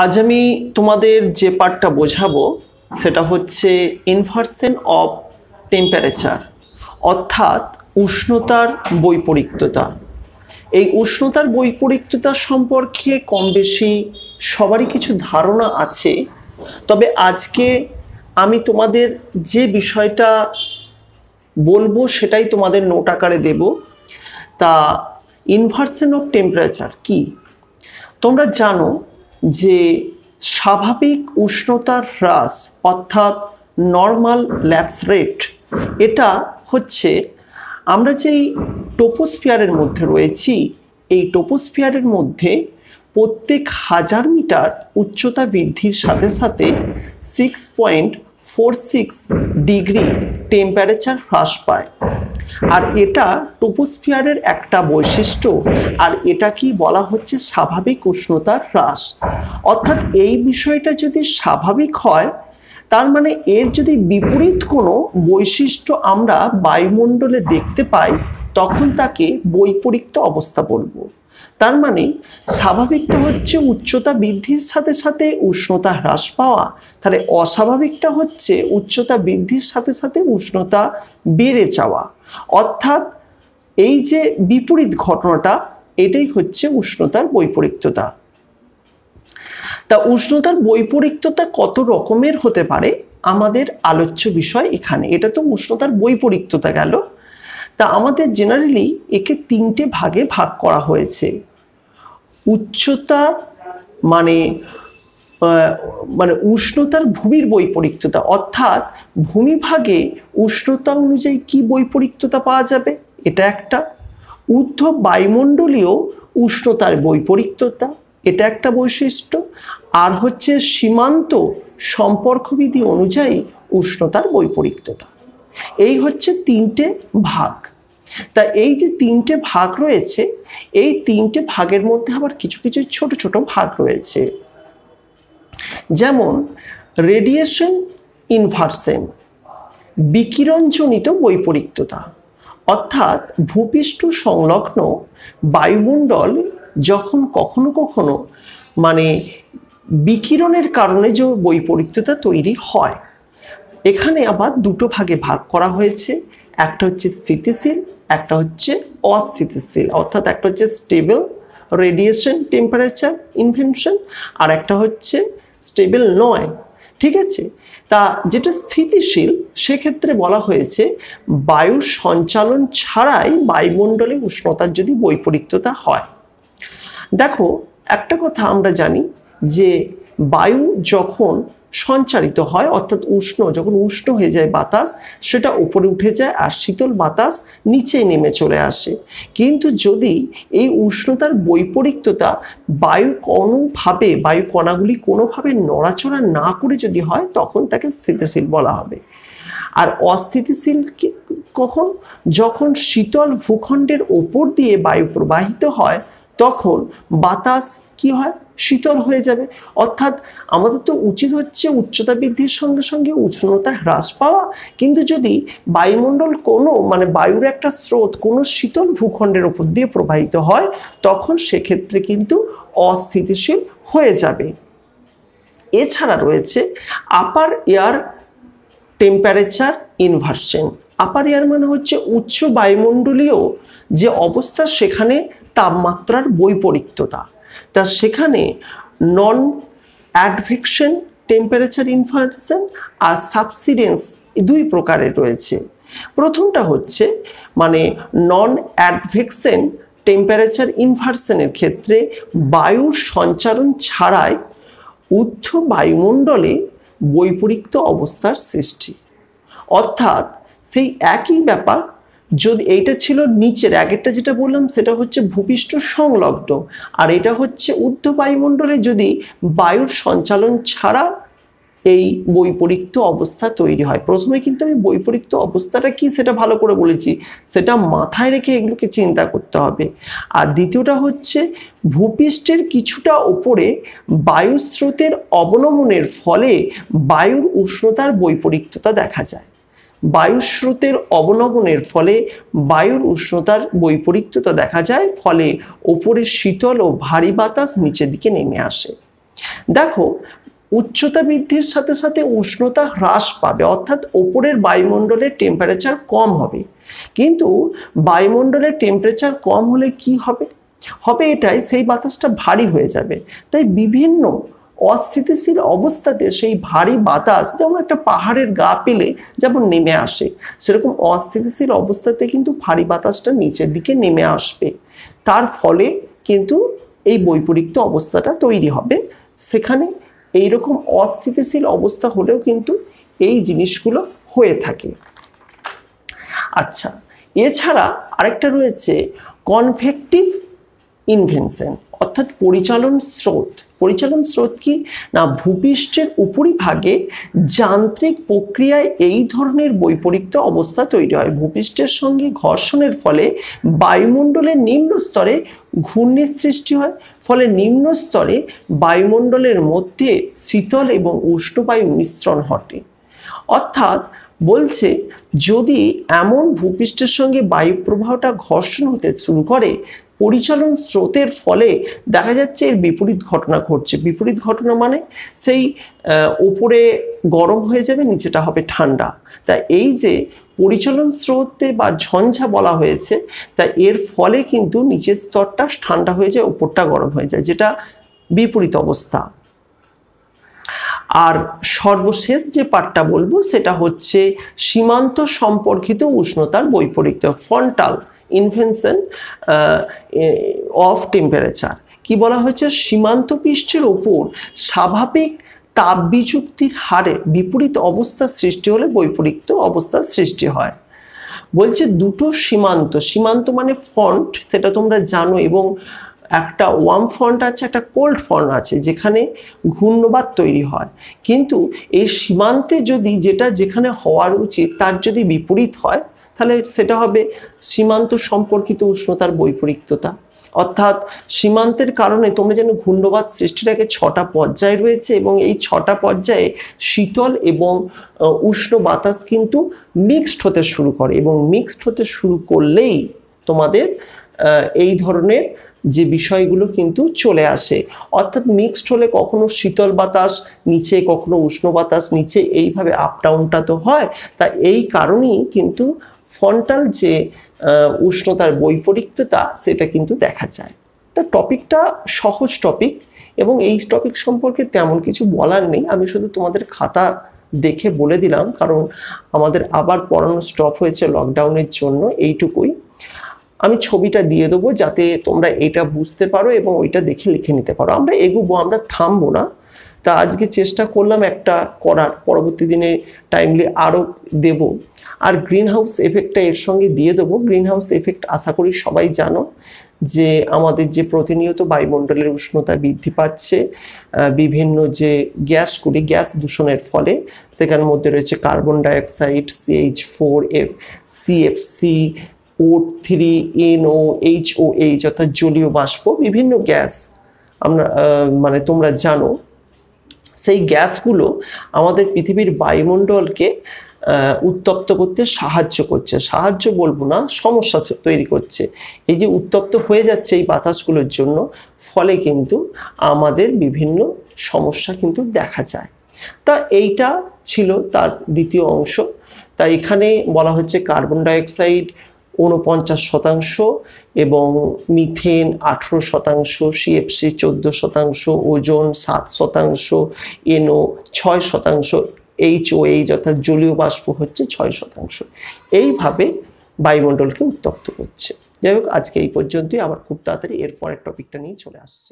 আজ আমি তোমাদের যে পার্টটা বোঝাবো সেটা হচ্ছে ইনভার্সন অফ টেম্পারেচার, অর্থাৎ উষ্ণতার বৈপরীত্যতা। এই উষ্ণতার বৈপরীত্যতা সম্পর্কে কম বেশি সবারই কিছু ধারণা আছে, তবে আজকে আমি তোমাদের যে বিষয়টা বলবো সেটাই তোমাদের নোট আকারে দেব। তা ইনভার্সন অফ টেম্পারেচার কি? তোমরা জানো যে স্বাভাবিক উষ্ণতার হ্রাস অর্থাৎ নর্মাল ল্যাপস রেট, এটা হচ্ছে আমরা যেই টোপোস্ফিয়ারের মধ্যে রয়েছি, এই টোপোস্ফিয়ারের মধ্যে প্রত্যেক 1000 মিটার উচ্চতা বৃদ্ধির সাথে সাথে 6.46 ডিগ্রি টেম্পারেচার হ্রাস পায়। আর এটা টোপোস্ফিয়ারের একটা বৈশিষ্ট্য, আর এটা কি বলা হচ্ছে স্বাভাবিক উষ্ণতার হ্রাস। অর্থাৎ এই বিষয়টা যদি স্বাভাবিক হয়, তার মানে এর যদি বিপরীত কোনো বৈশিষ্ট্য আমরা বায়ুমণ্ডলে দেখতে পাই, তখন তাকে বৈপরীত্য অবস্থা বলবো। তার মানে স্বাভাবিকটা হচ্ছে উচ্চতা বৃদ্ধির সাথে সাথে উষ্ণতা হ্রাস পাওয়া, তাহলে অস্বাভাবিকটা হচ্ছে উচ্চতা বৃদ্ধির সাথে সাথে উষ্ণতা বেড়ে যাওয়া। অর্থাৎ এই যে বিপরীত ঘটনাটা, এটাই হচ্ছে উষ্ণতার বৈপরীত্যতা। তা উষ্ণতার বৈপরীত্যতা কত রকমের হতে পারে আমাদের আলোচ্য বিষয় এখানে। এটা তো উষ্ণতার বৈপরীত্যতা গেল। তা আমাদের জেনারেলি একে 3টে ভাগে ভাগ করা হয়েছে। উচ্চতা মানে উষ্ণতার ভূমির বৈপরীত্যতা, অর্থাৎ ভূমিভাগে উষ্ণতা অনুযায়ী কি বৈপরীত্যতা পাওয়া যাবে, এটা একটা। ঊর্ধ্ব বায়ুমণ্ডলীয় উষ্ণতার বৈপরীত্যতা, এটা একটা বৈশিষ্ট্য। আর হচ্ছে সীমান্ত সম্পর্কবিধি অনুযায়ী উষ্ণতার বৈপরীত্যতা। এই হচ্ছে 3টে ভাগ। তা এই যে 3টে ভাগ রয়েছে, এই 3টে ভাগের মধ্যে আবার কিছু কিছু ছোট ছোট ভাগ রয়েছে। যেমন রেডিয়েশন ইনভার্সন, বিকিরণজনিত বৈপরীত্যতা, অর্থাৎ ভূপৃষ্ঠ সংলগ্ন বায়ুমণ্ডল যখন কখনো কখনো বিকিরণের কারণে যে বৈপরীত্যতা তৈরি হয়। এখানে আবার 2টো ভাগে ভাগ করা হয়েছে, একটা হচ্ছে স্থিতিশীল, একটা হচ্ছে অস্থিতিশীল। অর্থাৎ একটা হচ্ছে স্টেবল রেডিয়েশন টেম্পারেচার ইনভেনশন, আর একটা হচ্ছে স্টেবল নয়। ঠিক আছে? তা যেটা স্থিতিশীল, সেক্ষেত্রে বলা হয়েছে বায়ুর সঞ্চালন ছাড়াই বায়ুমণ্ডলে উষ্ণতার যদি বৈপরীত্যতা হয়। দেখো, একটা কথা আমরা জানি যে বায়ু যখন সঞ্চারিত হয়, অর্থাৎ যখন উষ্ণ হয়ে যায় বাতাস, সেটা উপরে উঠে যায় আর শীতল বাতাস নিচে নেমে চলে আসে। কিন্তু যদি এই উষ্ণতার বৈপরীত্যতা বায়ু কণাগুলি কোনোভাবে নড়াচড়া না করে যদি হয়, তখন তাকে স্থিতিশীল বলা হবে। আর অস্থিতিশীল কখন? যখন শীতল ভূখণ্ডের ওপর দিয়ে বায়ু প্রবাহিত হয়, তখন বাতাস কি হয়? শীতল হয়ে যাবে। অর্থাৎ আমাদের তো উচিত হচ্ছে উচ্চতা বৃদ্ধির সঙ্গে সঙ্গে উষ্ণতা হ্রাস পাওয়া, কিন্তু যদি বায়ুমণ্ডল বায়ুর একটা স্রোত কোনো শীতল ভূখণ্ডের ওপর দিয়ে প্রবাহিত হয়, তখন সেক্ষেত্রে কিন্তু অস্থিতিশীল হয়ে যাবে। এছাড়া রয়েছে আপার এয়ার টেম্পারেচার ইনভার্সন। আপার এয়ার মানে হচ্ছে উচ্চ বায়ুমণ্ডলীয় যে অবস্থা, সেখানে তাপমাত্রার বৈপরীত্যতা। তা সেখানে নন অ্যাডভেকশন টেম্পারেচার ইনভার্সন আর সাবসিডেন্স, 2 প্রকারের রয়েছে। প্রথমটা হচ্ছে নন অ্যাডভেকশন টেম্পারেচার ইনভার্সনের ক্ষেত্রে বায়ুর সঞ্চারণ ছাড়াই ঊর্ধ্ব বায়ুমণ্ডলে বৈপরীত্য অবস্থার সৃষ্টি। অর্থাৎ সেই একই ব্যাপার, যদি এইটা ছিল নিচের, আগেরটা যেটা বললাম সেটা হচ্ছে ভূপৃষ্ঠ সংলগ্ন, আর এটা হচ্ছে ঊর্ধ্ব বায়ুমণ্ডলে যদি বায়ুর সঞ্চালন ছাড়া এই বৈপরীত্য অবস্থা তৈরি হয়। প্রথমে কিন্তু আমি বৈপরীত্য অবস্থাটা কি সেটা ভালো করে বলেছি, সেটা মাথায় রেখে এগুলোকে চিন্তা করতে হবে। আর দ্বিতীয়টা হচ্ছে ভূপৃষ্ঠের কিছুটা ওপরে বায়ুস্রোতের অবনমনের ফলে বায়ুর উষ্ণতার বৈপরীত্যতা দেখা যায়। বায়ুস্রোতের অবনমনের ফলে বায়ুর উষ্ণতার বৈপরীত্যতা দেখা যায়, ফলে ওপরে শীতল ও ভারী বাতাস নিচের দিকে নেমে আসে। দেখো, উচ্চতা বৃদ্ধির সাথে সাথে উষ্ণতা হ্রাস পাবে, অর্থাৎ ওপরের বায়ুমণ্ডলের টেম্পারেচার কম হবে। কিন্তু বায়ুমণ্ডলের টেম্পারেচার কম হলে কি হবে? হবে এটাই, সেই বাতাসটা ভারী হয়ে যাবে। তাই বিভিন্ন অস্থিতিশীল অবস্থাতে সেই ভারী বাতাস, যেমন একটা পাহাড়ের গা পেলে যেমন নেমে আসে, সেরকম অস্থিতিশীল অবস্থাতে কিন্তু ভারী বাতাসটা নিচের দিকে নেমে আসবে। তার ফলে কিন্তু এই বৈপরীত্য অবস্থাটা তৈরি হবে। সেখানে এইরকম অস্থিতিশীল অবস্থা হলেও কিন্তু এই জিনিসগুলো হয়ে থাকে। আচ্ছা, এছাড়া আরেকটা রয়েছে কনভেকটিভ ইনভেনশন, অর্থাৎ পরিচালন স্রোত। পরিচালন স্রোত কি না, ভূপৃষ্ঠের উপরিভাগে যান্ত্রিক প্রক্রিয়ায় এই ধরনের বৈপরীত্য অবস্থা তৈরি হয়। ভূপৃষ্ঠের সঙ্গে ঘর্ষণের ফলে বায়ুমণ্ডলের নিম্ন স্তরে ঘূর্ণির সৃষ্টি হয়, ফলে নিম্ন স্তরে বায়ুমণ্ডলের মধ্যে শীতল এবং উষ্ণ বায়ু মিশ্রণ ঘটে। অর্থাৎ বলছে, যদি এমন ভূপৃষ্ঠের সঙ্গে বায়ু প্রবাহটা ঘর্ষণ হতে শুরু করে, পরিচালন স্রোতের ফলে দেখা যাচ্ছে এর বিপরীত ঘটনা ঘটছে। বিপরীত ঘটনা মানে সেই ওপরে গরম হয়ে যাবে, নিচেটা হবে ঠান্ডা। তাই এই যে পরিচালন স্রোতে বা ঝঞ্ঝা বলা হয়েছে, তাই এর ফলে কিন্তু নিচের স্তরটা ঠান্ডা হয়ে যায়, ওপরটা গরম হয়ে যায়, যেটা বিপরীত অবস্থা। আর সর্বশেষ যে পার্টটা বলবো সেটা হচ্ছে সীমান্ত সম্পর্কিত উষ্ণতার বৈপরীত্য, ফ্রন্টাল ইনভেনশন অফ টেম্পারেচার। কি বলা হয়েছে? সীমান্ত পৃষ্ঠের ওপর স্বাভাবিক তাপ বিযুক্তির হারে বিপরীত অবস্থা সৃষ্টি হলে বৈপরীত্য অবস্থার সৃষ্টি হয়। বলছে দুটো সীমান্ত, সীমান্ত মানে ফ্রন্ট, সেটা তোমরা জানো, এবং একটা ওয়ার্ম ফ্রন্ট আছে, একটা কোল্ড ফ্রন্ট আছে, যেখানে ঘূর্ণবাত তৈরি হয়। কিন্তু এই সীমান্তে যদি যেটা যেখানে হওয়ার উচিত তার যদি বিপরীত হয়, তাহলে সেটা হবে সীমান্ত সম্পর্কিত উষ্ণতার বৈপরীত্যতা। অর্থাৎ সীমান্তের কারণে তোমরা যেন ঘূর্ণবাত সৃষ্টির আগে 6টা পর্যায় রয়েছে, এবং এই 6টা পর্যায়ে শীতল এবং উষ্ণ বাতাস কিন্তু মিক্সড হতে শুরু করে, এবং মিক্সড হতে শুরু করলেই তোমাদের এই ধরনের যে বিষয়গুলো কিন্তু চলে আসে। অর্থাৎ মিক্সড হলে কখনো শীতল বাতাস নিচে, কখনো উষ্ণ বাতাস নিচে, এইভাবে আপ ডাউনটা তো হয়। তা এই কারণেই কিন্তু ফ্রন্টাল যে উষ্ণতার বৈপরীত্যতা সেটা কিন্তু দেখা যায়। তা টপিকটা সহজ টপিক, এবং এই টপিক সম্পর্কে তেমন কিছু বলার নেই। আমি শুধু তোমাদের খাতা দেখে বলে দিলাম, কারণ আমাদের আবার পড়ানো স্টপ হয়েছে লকডাউনের জন্য, এইটুকুই। আমি ছবিটা দিয়ে দেবো যাতে তোমরা এটা বুঝতে পারো এবং ওইটা দেখে লিখে নিতে পারো। আমরা এগোবো, আমরা থামবো না। তা আজকে চেষ্টা করলাম একটা করার, পরবর্তী দিনে টাইমলি আরও দেব। আর গ্রিন হাউস এফেক্টটা এর সঙ্গে দিয়ে দেবো। গ্রিন হাউস এফেক্ট আশা করি সবাই জানো, যে আমাদের যে প্রতিনিয়ত বায়ুমণ্ডলের উষ্ণতা বৃদ্ধি পাচ্ছে বিভিন্ন যে গ্যাসগুলি, গ্যাস দূষণের ফলে, সেখানের মধ্যে রয়েছে carbon dioxide, CH4, CFC, O3, NO, HOH, অর্থাৎ জলীয় বাষ্প, বিভিন্ন গ্যাস আমরা মানে তোমরা জানো। সেই গ্যাসগুলো আমাদের পৃথিবীর বায়ুমণ্ডলকে উত্তপ্ত করতে সাহায্য করছে, সাহায্য বলবো না, সমস্যা তৈরি করছে। এই যে উত্তপ্ত হয়ে যাচ্ছে এই বাতাসগুলোর জন্য, ফলে কিন্তু আমাদের বিভিন্ন সমস্যা কিন্তু দেখা যায়। তা এইটা ছিল তার দ্বিতীয় অংশ। তাই এখানে বলা হচ্ছে কার্বন ডাইঅক্সাইড 49% এবং methane 18%, CFC 14%, ozone 7%, NO 6%, HOH অর্থাৎ জলীয় বাষ্প হচ্ছে 6%। এইভাবে বায়ুমণ্ডলকে উত্তপ্ত করছে। যাই হোক, আজকে এই পর্যন্তই। আবার খুব তাড়াতাড়ি এর পরের টপিকটা নিয়ে চলে আসছি।